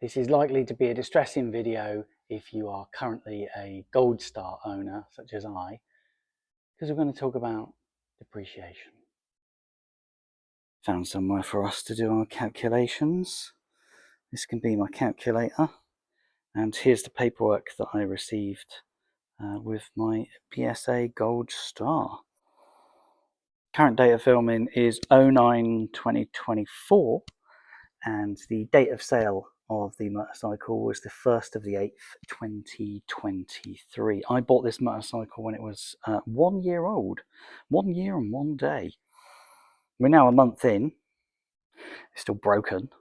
This is likely to be a distressing video if you are currently a Gold Star owner, such as I, because we're going to talk about depreciation. Found somewhere for us to do our calculations. This can be my calculator, and here's the paperwork that I received with my BSA Gold Star. Current date of filming is 09/2024, and the date of sale of the motorcycle was the 1st of the 8th, 2023. I bought this motorcycle when it was 1 year old. 1 year and 1 day. We're now a month in. It's still broken.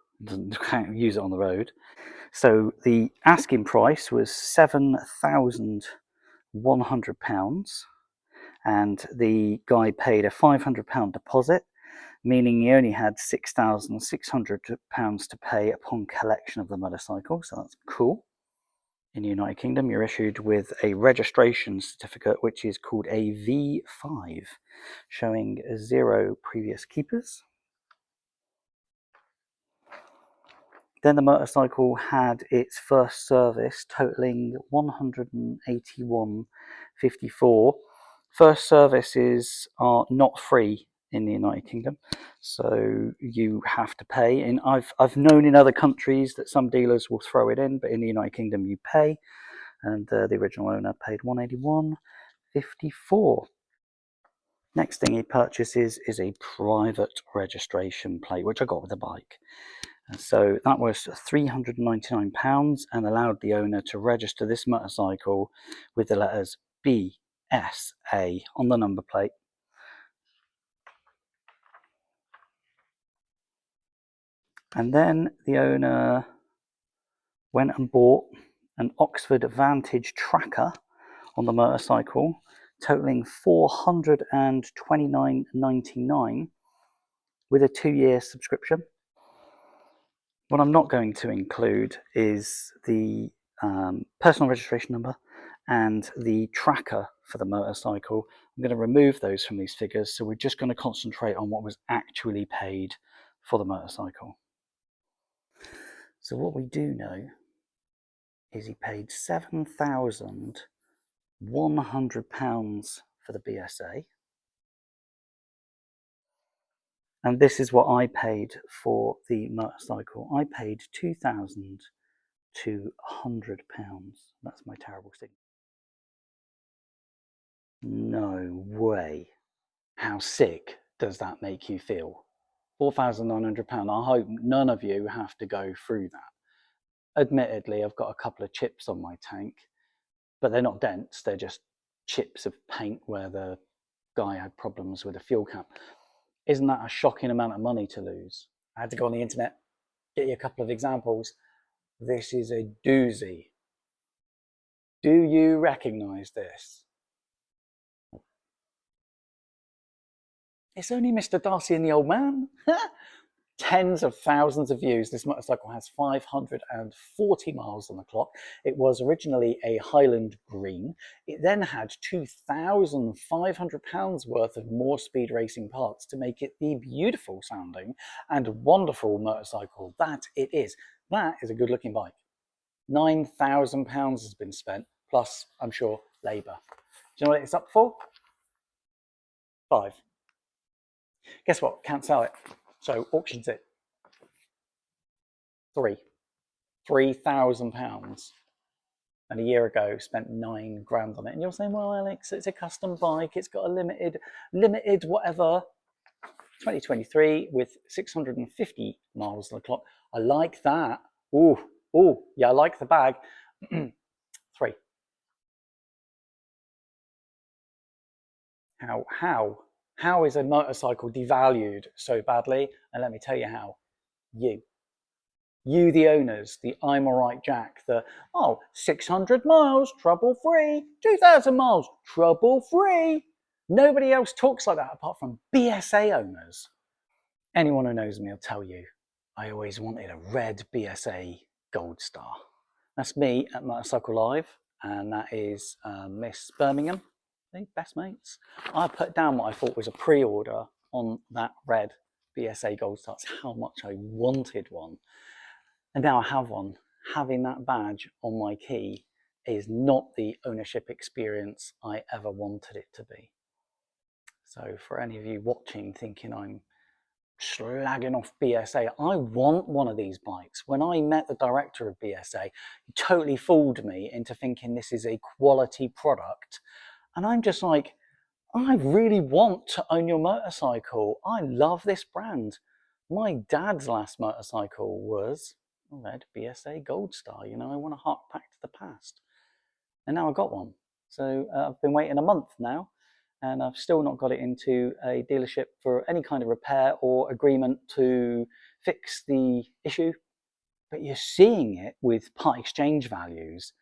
Can't use it on the road. So the asking price was £7,100, and the guy paid a £500 deposit, meaning he only had £6,600 to pay upon collection of the motorcycle, so that's cool. In the United Kingdom, you're issued with a registration certificate, which is called a V5, showing 0 previous keepers. Then the motorcycle had its first service, totaling £181.54. First services are not free in the United Kingdom, so you have to pay. And I've known in other countries that some dealers will throw it in, but in the United Kingdom you pay, and the original owner paid £181.54. Next thing he purchases is a private registration plate, which I got with the bike. So that was £399 and allowed the owner to register this motorcycle with the letters BSA on the number plate. And then the owner went and bought an Oxford Vantage tracker on the motorcycle, totaling £429.99 with a 2-year subscription. What I'm not going to include is the personal registration number and the tracker for the motorcycle. I'm going to remove those from these figures, so we're just going to concentrate on what was actually paid for the motorcycle. So what we do know is he paid £7,100 for the BSA. And this is what I paid for the motorcycle. I paid £2,200. That's my terrible signature. No way. How sick does that make you feel? £4,900. I hope none of you have to go through that. Admittedly, I've got a couple of chips on my tank, but they're not dents. They're just chips of paint where the guy had problems with a fuel cap. Isn't that a shocking amount of money to lose? I had to go on the internet, get you a couple of examples. This is a doozy. Do you recognize this? It's only Mr. Darcy and the Old Man. Tens of thousands of views. This motorcycle has 540 miles on the clock. It was originally a Highland Green. It then had £2,500 worth of more speed racing parts to make it the beautiful sounding and wonderful motorcycle that it is. That is a good looking bike. £9,000 has been spent, plus, I'm sure, labour. Do you know what it's up for? 5. Guess what? Can't sell it. So auctions it. 3,000 £3,000. And a year ago spent £9 grand on it. And you're saying, well, Alex, it's a custom bike, it's got a limited whatever. 2023 with 650 miles on the clock. I like that. Ooh, yeah, I like the bag. 3. How is a motorcycle devalued so badly? And let me tell you how. You, the owners, the I'm alright Jack, the 600 miles, trouble free, 2,000 miles, trouble free. Nobody else talks like that apart from BSA owners. Anyone who knows me will tell you, I always wanted a red BSA Gold Star. That's me at Motorcycle Live, and that is Miss Birmingham. Best mates. I put down what I thought was a pre-order on that red BSA Gold Star. That's how much I wanted one. And now I have one. having that badge on my key is not the ownership experience I ever wanted it to be. So for any of you watching thinking I'm slagging off BSA, I want one of these bikes. When I met the director of BSA, he totally fooled me into thinking this is a quality product. And I'm just like, I really want to own your motorcycle. I love this brand. My dad's last motorcycle was a Red BSA Gold Star. You know, I want to hark back to the past. And now I got one. So I've been waiting a month now, and I've still not got it into a dealership for any kind of repair or agreement to fix the issue. But you're seeing it with part exchange values.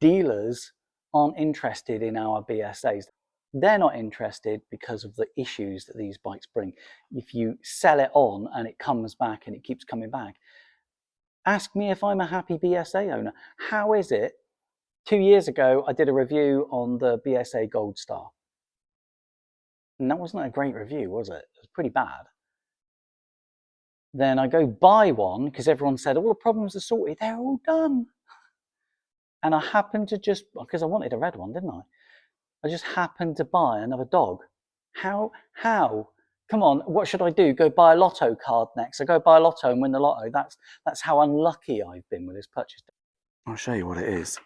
Dealers aren't interested in our BSAs. They're not interested because of the issues that these bikes bring. If you sell it on and it comes back and it keeps coming back, ask me if I'm a happy BSA owner. How is it? 2 years ago, I did a review on the BSA Gold Star. And that wasn't a great review, was it? It was pretty bad. Then I go buy one because everyone said all the problems are sorted. They're all done. And I happened to just, because I wanted a red one, didn't I? I just happened to buy another dog. How? Come on, what should I do? Go buy a lotto card next? I go buy a lotto and win the lotto. That's how unlucky I've been with this purchase. I'll show you what it is.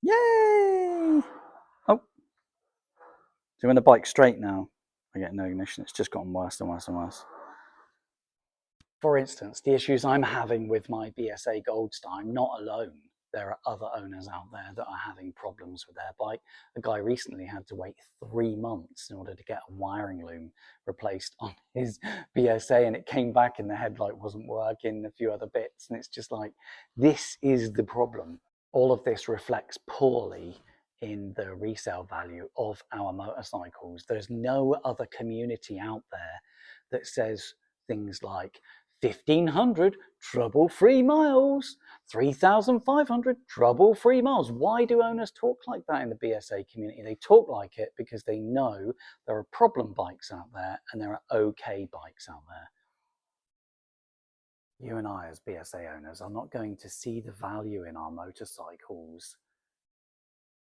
Yay! Oh, so when the bike's straight now, I get no ignition. It's just gotten worse and worse and worse. For instance, the issues I'm having with my BSA Gold Star, I'm not alone. There are other owners out there that are having problems with their bike. A guy recently had to wait 3 months in order to get a wiring loom replaced on his BSA, and it came back and the headlight wasn't working, a few other bits, and it's just like, this is the problem. All of this reflects poorly in the resale value of our motorcycles. There's no other community out there that says things like 1,500 trouble-free miles, 3,500 trouble-free miles. Why do owners talk like that in the BSA community? They talk like it because they know there are problem bikes out there and there are okay bikes out there. You and I as BSA owners are not going to see the value in our motorcycles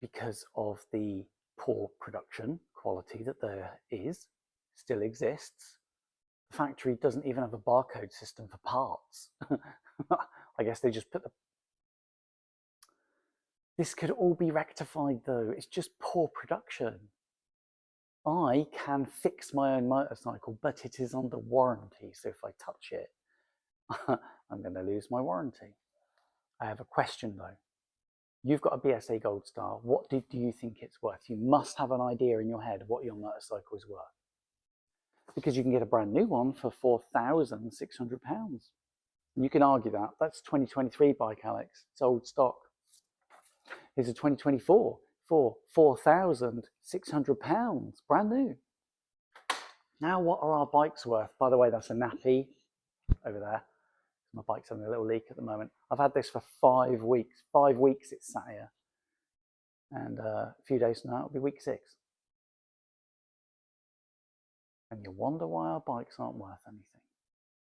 because of the poor production quality that there still exists. The factory doesn't even have a barcode system for parts. I guess they just put the... This could all be rectified though. It's just poor production. I can fix my own motorcycle, but it is under warranty. So if I touch it, I'm going to lose my warranty. I have a question though. You've got a BSA Gold Star. What do you think it's worth? You must have an idea in your head of what your motorcycle is worth. Because you can get a brand new one for £4,600. You can argue that. That's 2023 bike, Alex. It's old stock. Here's a 2024 for £4,600, brand new. Now what are our bikes worth? By the way, that's a nappy over there. My bike's having a little leak at the moment. I've had this for 5 weeks. 5 weeks it's sat here. And a few days from now, it'll be week 6. And you wonder why our bikes aren't worth anything.